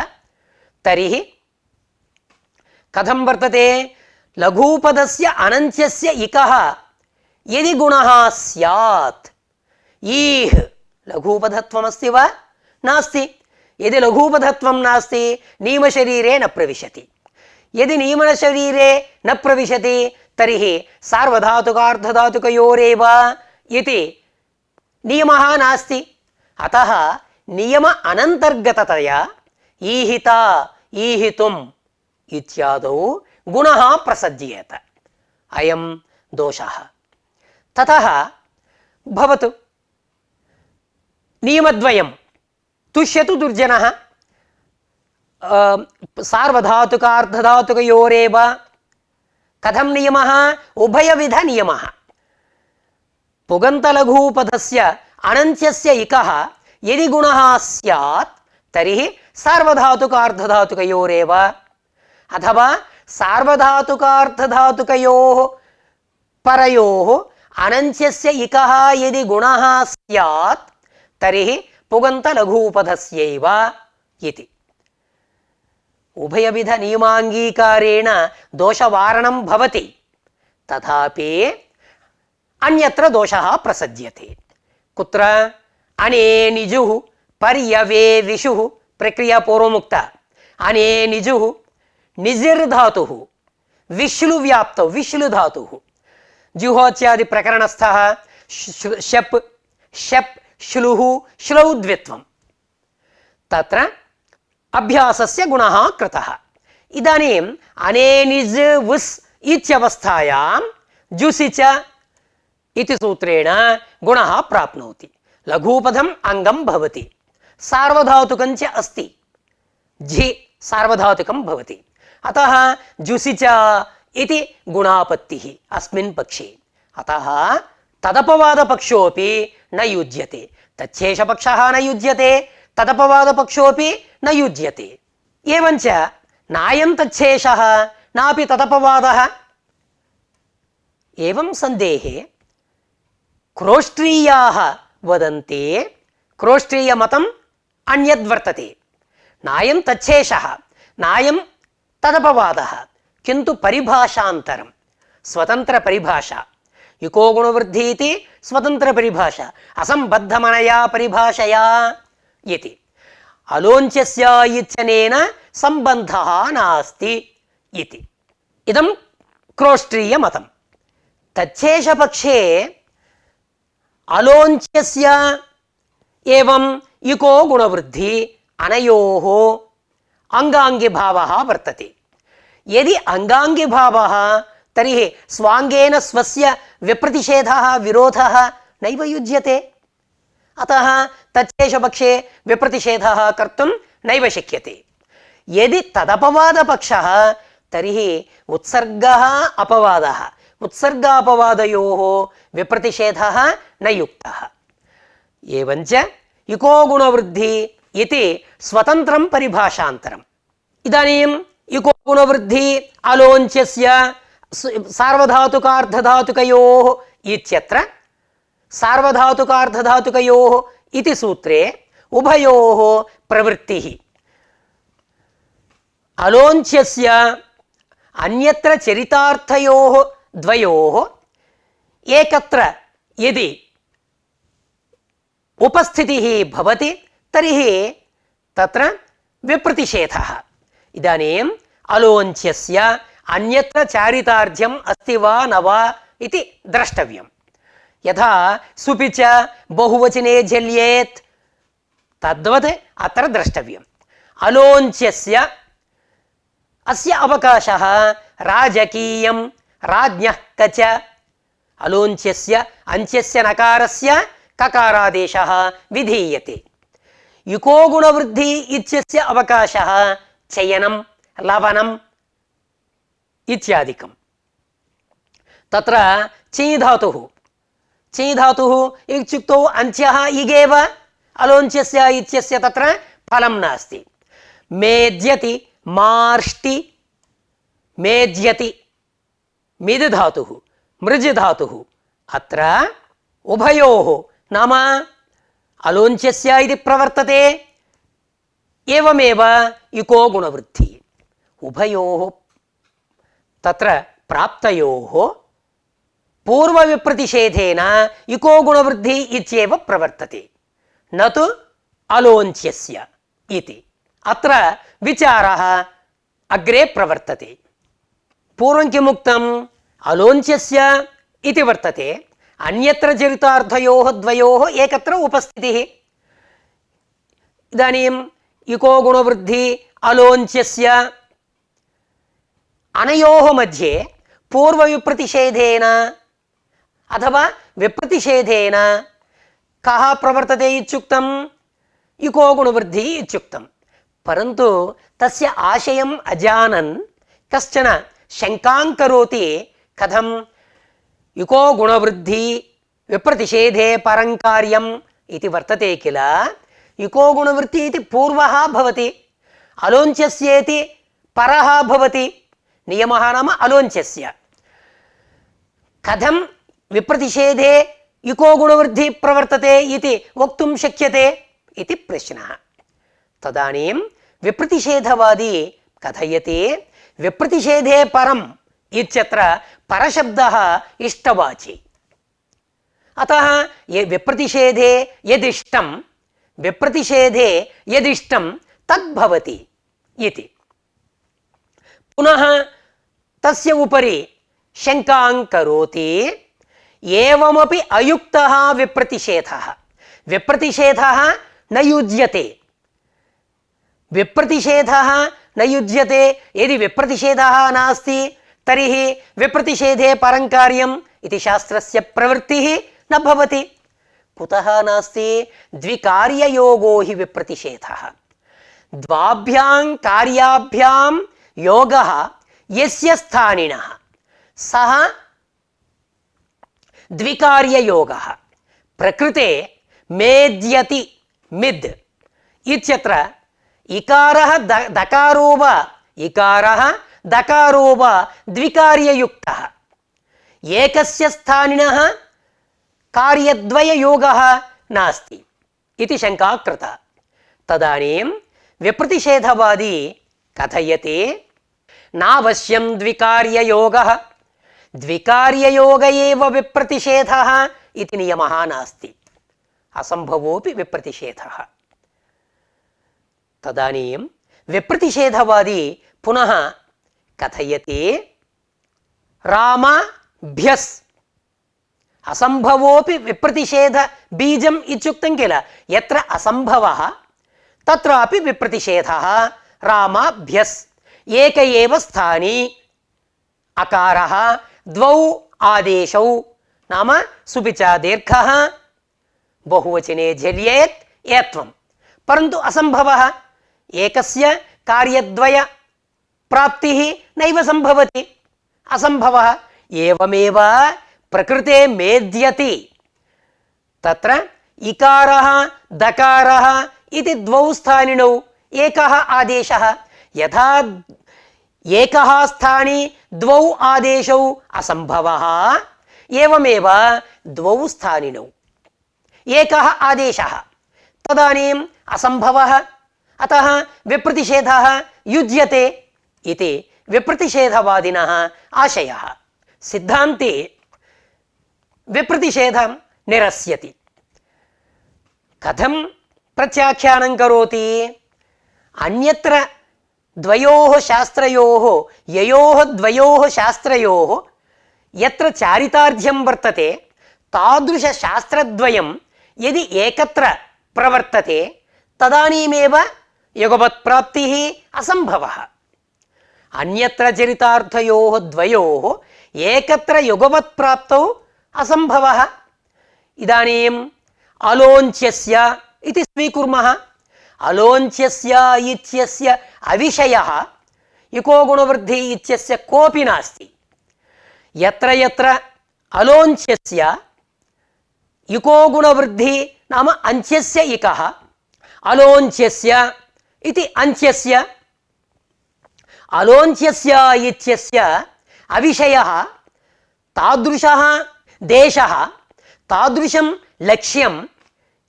तर्हि कथं वर्तते? लघूपदस्य अनञ्चस्य इकः यदि गुणः स्यात्, ईह् लघूपधत्वमस्ति वा? नास्ति। यदि लघूपधत्वं नास्ति नियमशरीरे न प्रविशति। यदि नियमशरीरे न प्रविशति तर्हि सार्वधातुकार्धधातुकयोरेव इति नियमः नास्ति। अतः नियम अनन्तर्गततया ईहिता ईहितुम् इत्यादौ गुणः प्रसज्येत। अयं दोषः। ततः भवतु नियमद्वयं तुष्यतु दुर्जनः सार्वधातुकार्धधातुकयोरेव। कथं नियमः? उभयविध नियमः। पुगन्तलघूपधस्य अनञ्चस्य इकः यदि गुणः स्यात् तर्हि सार्वधातुकार्धधातुकयोरेव, अथवा सार्वधातुकार्धधातुकयोः परयोः अनञ्चस्य इकः यदि गुणः स्यात् तर्हि पुगन्तलघूपधस्यैव इति। उभयविध नियमाङ्गीकारेण दोषवारणं भवति, तथापि अन्यत्र दोषः प्रसज्यते। कुत्र? अनेनिजुः पर्यवेविषुः प्रक्रिया पूर्वमुक्ता। अनेनिजुः निजिर्धातुः विश्लुव्याप्तौ विश्लुधातुः जुहोत्यादि प्रकरणस्थः शप् शप् श्लुः श्लौ द्वित्वं तत्र अभ्यासस्य गुणः कृतः। इदानीम् अनेनिज् वुस् इत्यवस्थायां जुसि च इति सूत्रेण गुणः प्राप्नोति। लघूपदम् अङ्गं भवति, सार्वधातुकं च अस्ति, झि सार्वधातुकं भवति। अतः जुसि च इति गुणापत्तिः अस्मिन् पक्षे। अतः तदपवादपक्षोऽपि न युज्यते। तच्छेषपक्षः न युज्यते, तदपवादपक्षोऽपि न युज्यते। एवञ्च नायं तच्छेषः नापि तदपवादः। एवं सन्देहे क्रोष्ट्रीयाः वदन्ति, क्रोष्ट्रीयमतम् अन्यद्वर्तते। नायं तच्छेषः नायं तदपवादः, किन्तु परिभाषान्तरं स्वतंत्र परिभाषा। इको गुणवृद्धि इति स्वतंत्र परिभाषा, असंबद्धमनया परिभाषया इति। अलोञ्चस्य इत्यनेन संबन्धः नास्ति इति। इदं क्रोष्ट्रीयमतं। तच्छेषपक्षे अलोञ्चस्य एवं इको गुणवृद्धि अनयोः अंगांगिभावः वर्तते। यदि अंगांगिभावः तर्हि स्वांगेन स्वस्य विप्रतिषेधः विरोधः नैव युज्यते। अतः तच्छेषपक्षे विप्रतिषेधः कर्तुं नैव शक्यते। यदि तदपवादपक्षः तर्हि उत्सर्गः अपवादः, उत्सर्गापवादयोः विप्रतिषेधः न युक्तः। एवञ्च इको गुणवृद्धि इति स्वतन्त्रं परिभाषान्तरम्। इदानीं इको गुणवृद्धि अलोञ्चस्य सार्वधातुकार्धधातुकयोः इत्यत्र सार्वधातुकार्धधातुकयोः इति सूत्रे उभयोः प्रवृत्तिः। अलोञ्चस्य अन्यत्र चरितार्थयोः द्वयोः एकत्र यदि उपस्थितिः भवति तर्हि तत्र विप्रतिषेधः। इदानीम् अलोञ्चस्य अन्यत्र चारितार्थ्यम् अस्ति वा न वा इति द्रष्टव्यम्। यथा सुपि च बहुवचने झल्येत् तद्वत् अत्र द्रष्टव्यम्। अलोञ्चस्य अस्य अवकाशः राजकीयं राज्ञः कच अलोन्च्यस्य अंच्यस्य नकारस्य ककारादेशः विधीयते। युको गुणवृद्धि इत्यस्य अवकाशः चयनं लवनम् इत्यादिकम्। तत्र ची धातुः इत्युक्तौ अंच्यः इगेव, अलोन्च्यस्य इत्यस्य तत्र फलं नास्ति। मेद्यति मार्ष्टि, मेद्यति मिद् धातुः मृज् धातुः, अत्र उभयोः नाम अलोन्च्यस्य इति प्रवर्तते, एवमेव युको गुणवृद्धि, उभयोः तत्र प्राप्तयोः पूर्वविप्रतिषेधेन युको गुणवृद्धि इत्येव प्रवर्तते, न तु अलोन्च्यस्य इति अत्र विचारः अग्रे प्रवर्तते। पूर्वं किमुक्तम्? अलोन्च्यस्य इति वर्तते, अन्यत्र चरितार्थयोः द्वयोः एकत्र उपस्थितिः। इदानीं युको गुणवृद्धि अलोन्च्यस्य अनयोः मध्ये पूर्वविप्रतिषेधेन अथवा विप्रतिषेधेन कः प्रवर्तते इत्युक्तं? युको गुणवृद्धि इत्युक्तं। परन्तु तस्य आशयम् अजानन् कश्चन शङ्कां करोति, कथं युको गुणवृद्धि विप्रतिषेधे परं कार्यम् इति वर्तते किल। युको गुणवृद्धि इति पूर्वः भवति, अलोन्च्यस्येति परः भवति, नियमः नाम अलोन्च्यस्य। कथं विप्रतिषेधे युको गुणवृद्धि प्रवर्तते इति वक्तुं शक्यते इति प्रश्नः। तदानीं विप्रतिषेधवादी कथयति, विप्रतिषेधे परम् इत्यत्र परशब्दः इष्टवाची, अतः विप्रतिषेधे यदिष्टं विप्रतिषेधे यदिष्टं तद्भवति इति। पुनः तस्य उपरि शङ्कां करोति, एवमपि अयुक्तः विप्रतिषेधः, विप्रतिषेधः न युज्यते, विप्रतिषेधः न युज्यते। यदि विप्रतिषेधः नास्ति तर्हि विप्रतिषेधे परं कार्यम् इति शास्त्रस्य प्रवृत्तिः न भवति। कुतः नास्ति? द्विकार्ययोगो हि विप्रतिषेधः, द्वाभ्यां कार्याभ्यां योगः यस्य स्थानिनः सः द्विकार्ययोगः। प्रकृते मेद्यति मिद् इत्यत्र इकारः दकारो वा इकारः दकारो वा द्विकार्ययुक्तः, एकस्य स्थानिनः कार्यद्वययोगः नास्ति इति शङ्का कृता। तदानीं विप्रतिषेधवादी कथयति, नावश्यं द्विकार्ययोगः, द्विकार्ययोग एव विप्रतिषेधः इति नियमः नास्ति, असम्भवोऽपि विप्रतिषेधः। तदानीं विप्रतिषेधवादी पुनः कथयति, रामाभ्यस्, असम्भवोऽपि विप्रतिषेध बीजम् इत्युक्तं किल, यत्र असम्भवः तत्रापि विप्रतिषेधः। रामाभ्यस् एक एव स्थाने अकारः द्वौ आदेशौ नाम सुपिचा दीर्घः बहुवचने झल्येत् एत्वं, परन्तु असम्भवः, एकस्य कार्यद्वय प्राप्तिः नैव सम्भवति, असम्भवः। एवमेव प्रकृते मेद्यति, तत्र इकारः दकारः इति द्वौ स्थानिनौ एकः आदेशः, यथा एकः स्थाने द्वौ आदेशौ असम्भवः, एवमेव द्वौ स्थानिनौ एकः आदेशः तदानीम् असम्भवः, अतः विप्रतिषेधः युज्यते इति विप्रतिषेधवादिनः आशयः। सिद्धान्ते विप्रतिषेधं निरस्यति। कथं प्रत्याख्यानं करोति? अन्यत्र द्वयोः शास्त्रयोः ययोः द्वयोः शास्त्रयोः यत्र चारितार्थ्यं वर्तते तादृशशास्त्रद्वयं यदि एकत्र प्रवर्तते तदानीमेव युगपत्प्राप्तिः असम्भवः। अन्यत्र चरितार्थयोः द्वयोः एकत्र युगपत्प्राप्तौ असंभवः। इदानीम् अलोञ्च्यस्य इति स्वीकुर्मः। अलोञ्च्यस्य इत्यस्य अविषयः इको गुणवृद्धि इत्यस्य कोऽपि नास्ति। यत्र यत्र अलोञ्च्यस्य इको गुणवृद्धि नाम अन्त्यस्य इकः, अलोञ्च्यस्य इति अन्त्यस्य, अलोञ्च्यस्य इत्यस्य अविषयः तादृशः देशः, तादृशं लक्ष्यम्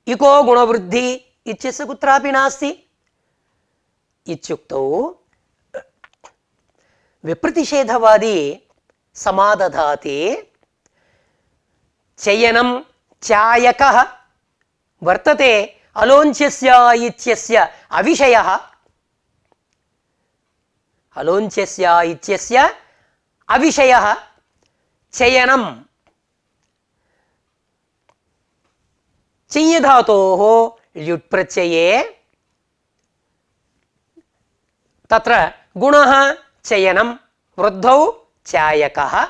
इको गुणवृद्धि इत्यस्य कुत्रापि नास्ति। इत्युक्तौ विप्रतिषेधवादी समादधाति चयनं चायकः वर्तते अलोञ्च्यस्य इत्यस्य अविषयः, अलोञ्च्यस्य इत्यस्य अविषयः चयनं चय् धातोः ल्युट् प्रत्यये तत्र गुणः चयनं वृद्धौ चायकः।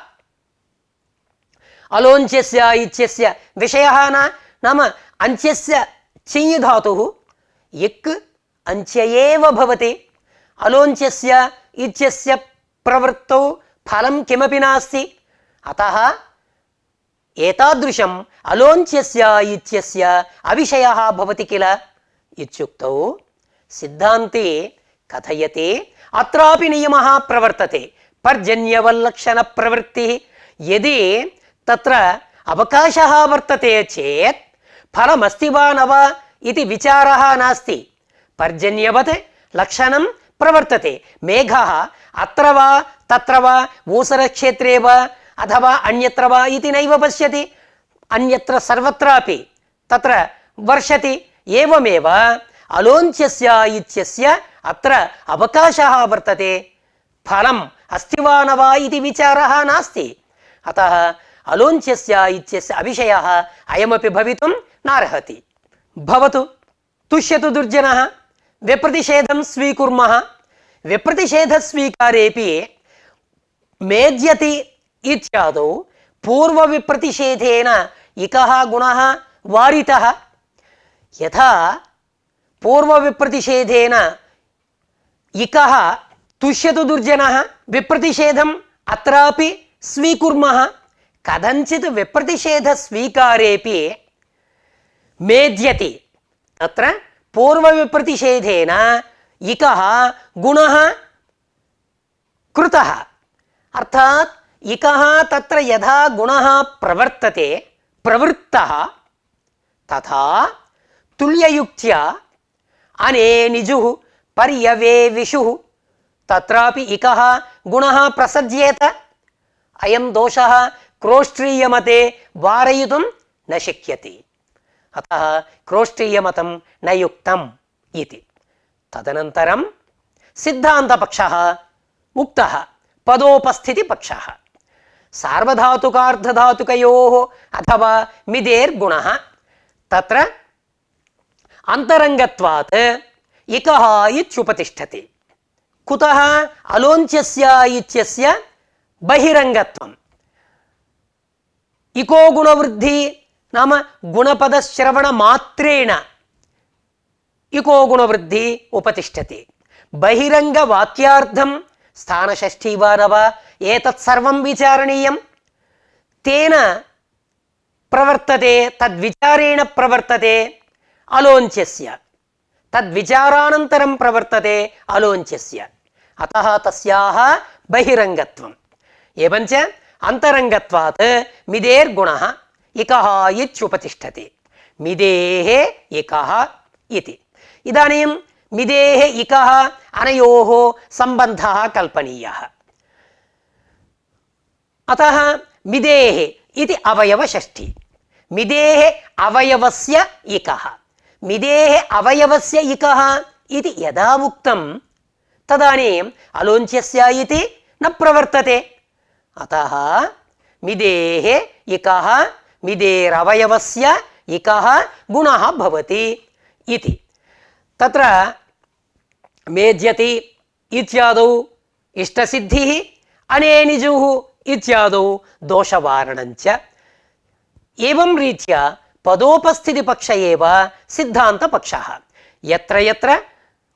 अलोञ्च्यस्य इत्यस्य विषयः नाम अन्त्यस्य चय् धातुः इक् अन्त्य एव भवति। अलोञ्च्यस्य इत्यस्य प्रवृत्तौ फलं किमपि नास्ति। अतः एतादृशम् अलोञ्च्यस्य इत्यस्य अविषयः भवति किल इत्युक्तौ सिद्धान्ते कथयति अत्रापि नियमः प्रवर्तते पर्जन्यवल्लक्षणप्रवृत्तिः। यदि तत्र अवकाशः वर्तते चेत् फलमस्ति वा न वा इति विचारः नास्ति। पर्जन्यवत् लक्षणं प्रवर्तते। मेघः अत्र वा तत्र वा ऊसरक्षेत्रे वा अथवा अन्यत्र वा इति नैव पश्यति, अन्यत्र सर्वत्रापि तत्र वर्षति। एवमेव अलोञ्च्यस्य इत्यस्य अत्र अवकाशः वर्तते, फलम् अस्ति वा न वा इति विचारः नास्ति। अतः अलोञ्च्यस्य इत्यस्य अविषयः अयमपि भवितुं नार्हति। भवतु तुष्यतु दुर्जनः। विप्रतिषेधं स्वीकुर्मः। विप्रतिषेधस्वीकारेपि मेद्यति इत्यादौ पूर्वविप्रतिषेधेन इकः गुणः वारितः। यथा पूर्वविप्रतिषेधेन इकः तुष्यतु दुर्जनः, विप्रतिषेधम् अत्रापि स्वीकुर्मः। कथञ्चित् विप्रतिषेधस्वीकारेपि मेद्यति। तत्र पूर्वविप्रतिषेधेन इकः गुणः कृतः, अर्थात् इकः तत्र यथा गुणः प्रवर्तते प्रवृत्तः तथा तुल्ययुक्त्या अनेनिजुः पर्यवेविषुः तत्रापि इकः गुणः प्रसज्येत। अयं दोषः क्रोष्ट्रीयमते वारयितुं न शक्यते। अतः क्रोष्ट्रीयमतं न युक्तम् इति। तदनन्तरं सिद्धान्तपक्षः उक्तः पदोपस्थितिपक्षः। सार्वधातुकार्धधातुकयोः अथवा मिदेर्गुणः तत्र अन्तरङ्गत्वात् इकः इत्युपतिष्ठति। कुतः अलोञ्च्यस्य इत्यस्य बहिरङ्गत्वम्। इको गुणवृद्धि नाम गुणपदश्रवणमात्रेण इको गुणवृद्धि उपतिष्ठति। बहिरङ्गवाक्यार्थं स्थानषष्ठी वा न वा एतत् सर्वं विचारणीयं। तेन प्रवर्तते, तद्विचारेण प्रवर्तते अलोञ्च्यस्य, तद्विचारानन्तरं प्रवर्तते अलोञ्च्यस्य। अतः तस्याः बहिरङ्गत्वम्। एवञ्च अन्तरङ्गत्वात् मिदेर्गुणः इकः इत्युपतिष्ठति। मिदेः इकः इति। इदानीं मिदेः इकः अनयोः सम्बन्धः कल्पनीयः। अतः मिदेः इति अवयवषष्ठी। मिदेः अवयवस्य इकः। मिदेः अवयवस्य इकः इति यदा उक्तं तदानीम् अलोञ्च्यस्य इति न प्रवर्तते। अतः मिदेः इकः मिदेरवयवस्य इकः गुणः भवति इति। तत्र मेद्यति इत्यादौ इष्टसिद्धिः, अनेनिजुः इत्यादौ दोषवारणञ्च। एवं रीत्या पदोपस्थितिपक्ष एव सिद्धान्तपक्षः। यत्र यत्र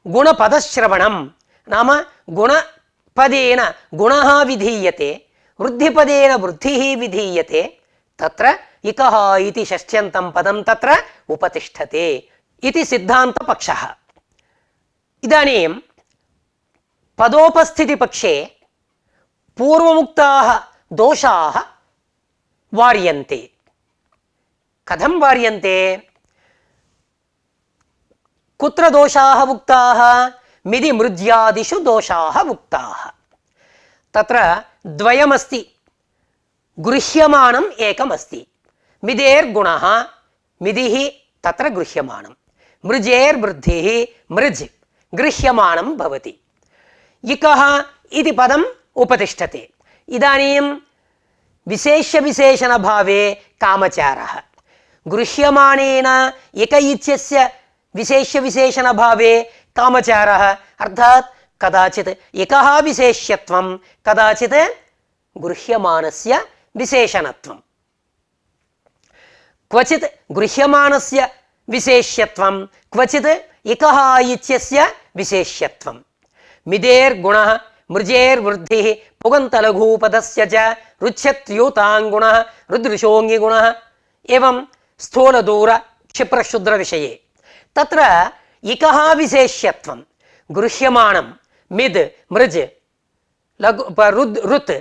गुणपदश्रवणं नाम गुणपदेन गुणः विधीयते, वृद्धिपदेन वृद्धिः विधीयते, तत्र इकः इति षष्ठ्यन्तं पदं तत्र उपतिष्ठते इति सिद्धान्तपक्षः। इदानीं पदोपस्थितिपक्षे पूर्वमुक्ताः दोषाः वार्यन्ते। कथं वार्यन्ते? कुत्र दोषाः उक्ताः? मिदि मृज्यादिषु दोषाः उक्ताः। तत्र द्वयमस्ति, गृह्यमाणम् एकमस्ति। मिदेर्गुणः, मिदिः तत्र गृह्यमाणं, मृजेर्वृद्धिः मृज् गृह्यमाणं भवति। इकः इति पदम् उपतिष्ठते। इदानीं विशेष्यविशेषणभावे कामचारः, गृह्यमाणेन इक इत्यस्य विशेष्यविशेषणभावे कामचारः, अर्थात् कदाचित् इकः विशेष्यत्वं, कदाचित् गृह्यमाणस्य विशेषणत्वं। क्वचित् गृह्यमाणस्य विशेष्यत्वं, क्वचित् इकः इत्यस्य विशेष्यत्वं। मिदेर्गुणः, मृजेर्वृद्धिः, पुगन्तलघूपदस्य च रुच्छत्यूताङ्गुणः, रुद्रशोङ्गिगुणः। एवं स्थूलदूर क्षिप्रक्षुद्र विषये तत्र इकः विशेष्यत्वं गृह्यमाणं मिद् मृज् लघु रुत्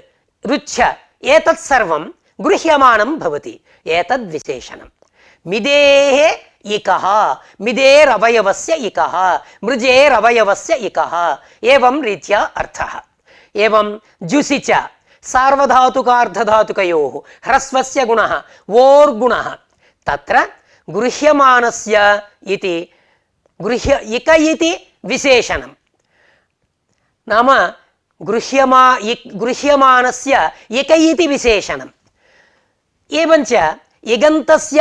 रुच्छ एतत् सर्वं गृह्यमाणं भवति। एतद् विशेषणं। मिदेः इकः, मिदेरवयवस्य इकः, मृजेरवयवस्य इकः, एवं रीत्या अर्थः। एवं जुसि च सार्वधातुकार्धधातुकयोः ह्रस्वस्य गुणः वोर्गुणः, तत्र गृह्यमाणस्य इति इक इति विशेषणं, नाम गृह्यमाणस्य इक इति विशेषणम्। एवञ्च इगन्तस्य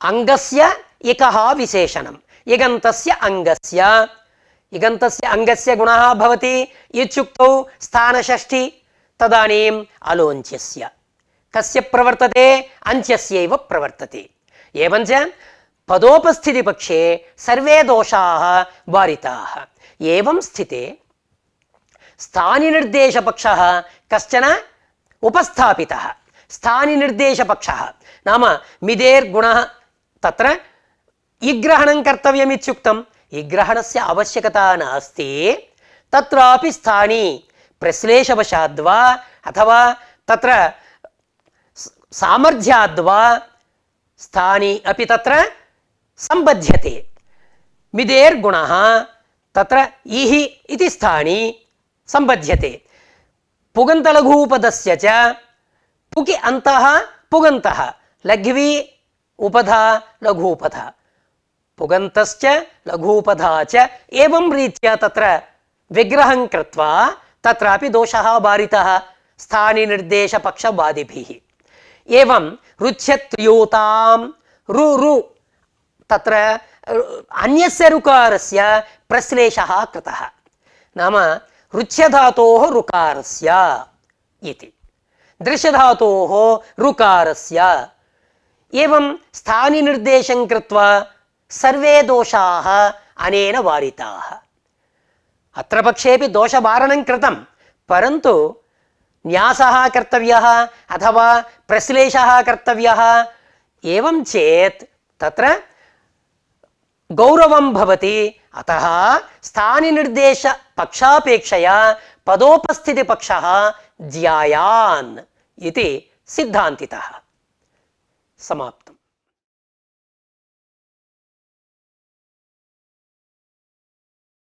अङ्गस्य इकः विशेषणम्। इगन्तस्य अङ्गस्य गुणः भवति इत्युक्तौ स्थानषष्ठी, तदानीम् अलोन्त्यस्य कस्य प्रवर्तते? अन्त्यस्यैव प्रवर्तते। एवञ्च पदोपस्थितिपक्षे सर्वे दोषाः वारिताः। एवं स्थिते स्थानिनिर्देशपक्षः कश्चन उपस्थापितः। स्थानिनिर्देशपक्षः नाम मिदेर्गुणः, तत्र इग्रहणं कर्तव्यमित्युक्तं, इग्रहणस्य आवश्यकता नास्ति। तत्रापि स्थानी प्रश्लेषवशाद्वा अथवा तत्र सामर्थ्याद्वा स्थानी अपि तत्र सम्बध्यते। मिदेर्गुणः तत्र इः इति स्थानी सम्बध्यते। पुगन्तलघूपदस्य च पुकि अन्तः पुगन्तः, लघ्वी उपधा लघूपधा, पुगन्तश्च लघूपधा च, एवं रीत्या तत्र विग्रहं कृत्वा तत्रापि दोषः वारितः स्थानिनिर्देशपक्षवादिभिः। एवं रुच्छत्र्यूतां रु तत्र अन्यस्य ऋकारस्य प्रश्लेषः कृतः, नाम रुच्छधातोः ऋकारस्य इति, दृश्यधातोः ऋकारस्य। एवं स्थानिनिर्देशं कृत्वा सर्वे दोषाः अनेन वारिताः। अत्र पक्षेपि दोषवारणं कृतं, परन्तु न्यासः कर्तव्यः अथवा प्रश्लेषः कर्तव्यः। एवं चेत् तत्र गौरवं भवति। अतः स्थानिनिर्देशपक्षापेक्षया पदोपस्थितिपक्षः ज्यायान् इति सिद्धान्तितः। समाप्तम्।